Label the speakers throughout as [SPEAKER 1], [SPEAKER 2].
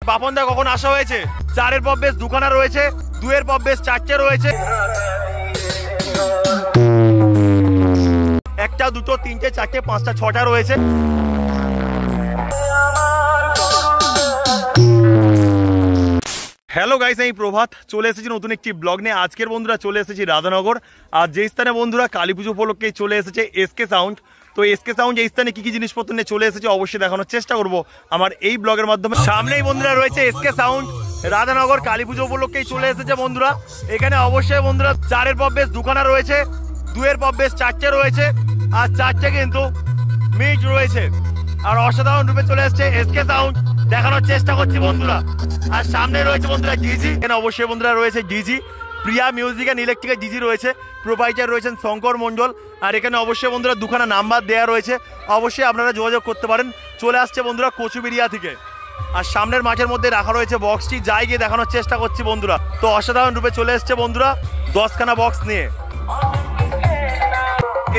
[SPEAKER 1] বাপনদা কখন আসা হয়েছে? 4-এর পর বেশ দুখানা রয়েছে, 2-এর পর বেশ 4টে রয়েছে, 1টা 2টো 3টে 4টে 5টা 6টা রয়েছে। হ্যালো গাইস, আমি প্রভাত চলে এসেছি নতুন একটি ব্লগ নিয়ে। আজকের বন্ধুরা চলে এসেছি রাধানগর, আর যে স্থানে বন্ধুরা কালী পুজো উপলক্ষে চলে এসেছে এসকে সাউন্ড। তো এসকে সাউন্ড এই স্থানে কি কি জিনিসপত্র নিয়ে চলে এসেছে অবশ্যই দেখানোর চেষ্টা করব আমার এই ব্লগের মাধ্যমে। সামনেই বন্ধুরা রয়েছে এসকে সাউন্ড, রাধানগর কালী পুজো উপলক্ষেই চলে এসেছে বন্ধুরা। এখানে অবশ্যই বন্ধুরা 4-এর পর বেশ দুখানা রয়েছে, 2-এর পর বেশ 4টে রয়েছে, আর 4টে কিন্তু মিট রয়েছে। আর অসাধারণ রূপে চলে এসেছে এসকে সাউন্ড, দেখানোর চেষ্টা করছি বন্ধুরা। আর সামনে রয়েছে বন্ধুরা ডিজি, এখানে অবশ্যই বন্ধুরা রয়েছে ডিজি, প্রিয়া মিউজিক অ্যান্ড ইলেকট্রিকের ডিজি রয়েছে, প্রোপাইটার রয়েছেন শঙ্কর মণ্ডল। আর এখানে অবশ্যই বন্ধুরা দুখানা নাম্বার দেওয়া রয়েছে, অবশ্যই আপনারা যোগাযোগ করতে পারেন। চলে আসছে বন্ধুরা কচুবেড়িয়া থেকে। আর সামনের মাঠের মধ্যে রাখা রয়েছে বক্সটি, যাই গিয়ে দেখানোর চেষ্টা করছি বন্ধুরা। তো অসাধারণ রূপে চলে এসছে বন্ধুরা 10খানা বক্স নিয়ে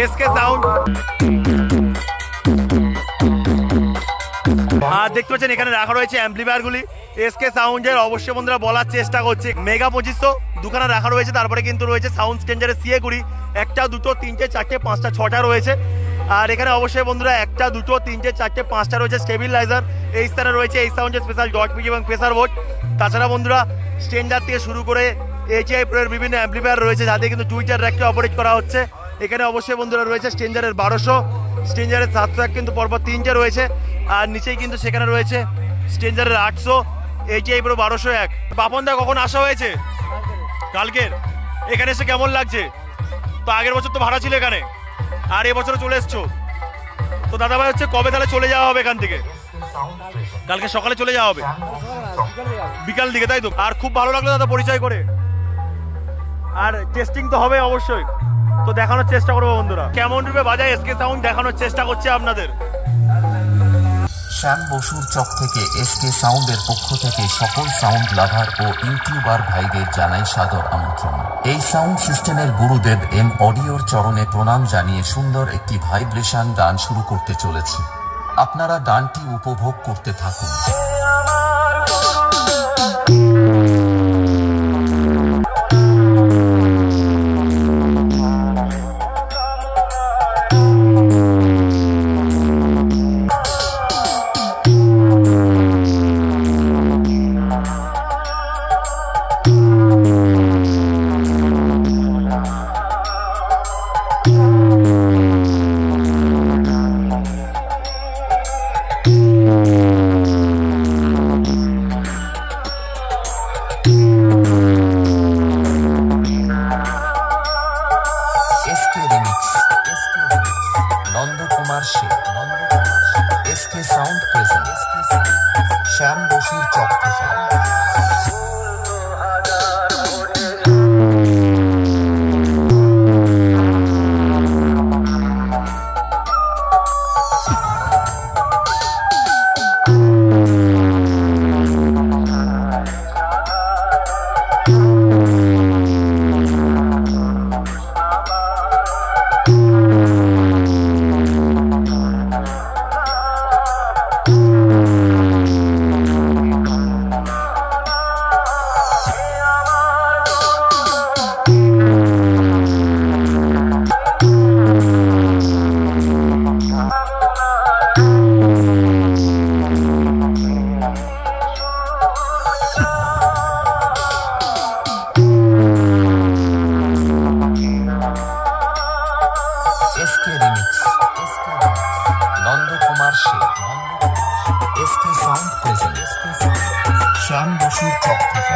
[SPEAKER 1] এসকে সাউন্ড। আর দেখতে পাচ্ছেন এখানে রাখা রয়েছে অ্যাম্পলিফায়ার গুলি এসকে সাউন্ডের। অবশ্যই বন্ধুরা বলার চেষ্টা করছি মেগা 2500 দুখানা রাখা রয়েছে। তারপরে কিন্তু রয়েছে সাউন্ড স্টেঞ্জারের সিএ গুড়ি, 1টা 2টো 3টে 4টে 5টা 6টা রয়েছে। আর এখানে অবশ্যই বন্ধুরা 1টা 2টো 3টে 4টে 5টা রয়েছে স্টেবিলাইজার। এই স্থানে রয়েছে এই সাউন্ডের স্পেশাল ডট পিজি এবং প্রেসার বোর্ড। তাছাড়া বন্ধুরা স্টেঞ্জার থেকে শুরু করে এইচআই প্রো এর বিভিন্ন অ্যাম্পলিফায়ার রয়েছে, যাতে কিন্তু টুইটার র্যাককে অপারেট করা হচ্ছে। এখানে অবশ্যই বন্ধুরা রয়েছে স্টেঞ্জারের 1200, স্টেঞ্জারের 701 কিন্তু পরপর 3টে রয়েছে। আর নিচেই কিন্তু সেখানে রয়েছে স্টেঞ্জারের 800, এইচআই প্রো 1201। বাপনদা কখন আসা হয়েছে? কালকের। এখানে এসে কেমন লাগছে? তো আগের বছর তো ভাড়া ছিল এখানে, আর এবছরও চলে এসছো। তো দাদা ভাই হচ্ছে কবে তাহলে চলে যাওয়া হবে এখান থেকে? কালকে সকালে চলে যাওয়া হবে, বিকাল দিকে, তাই তো? আর খুব ভালো লাগলো দাদা পরিচয় করে। আর টেস্টিং তো হবে অবশ্যই, তো দেখানোর চেষ্টা করবো বন্ধুরা কেমন রূপে বাজায় এসকে সাউন্ড, দেখানোর চেষ্টা করছে আপনাদের।
[SPEAKER 2] শ্যাম বসুর চক থেকে এসকে সাউন্ডের পক্ষ থেকে সকল সাউন্ড লাভার ও ইউটিউবার ভাইদের জানাই সাদর আমন্ত্রণ। এই সাউন্ড সিস্টেমের গুরুদেব এম অডিওর চরণে প্রণাম জানিয়ে সুন্দর একটি ভাইব্রেশন গান শুরু করতে চলেছি। আপনারা গানটি উপভোগ করতে থাকুন। এসকে সাউন্ড প্রেজেন্ট শ্যাম বসুর চক থেকে। SK remix Nanda Kumar Sheikh SK sound present Shyam বসুর চক থেকে।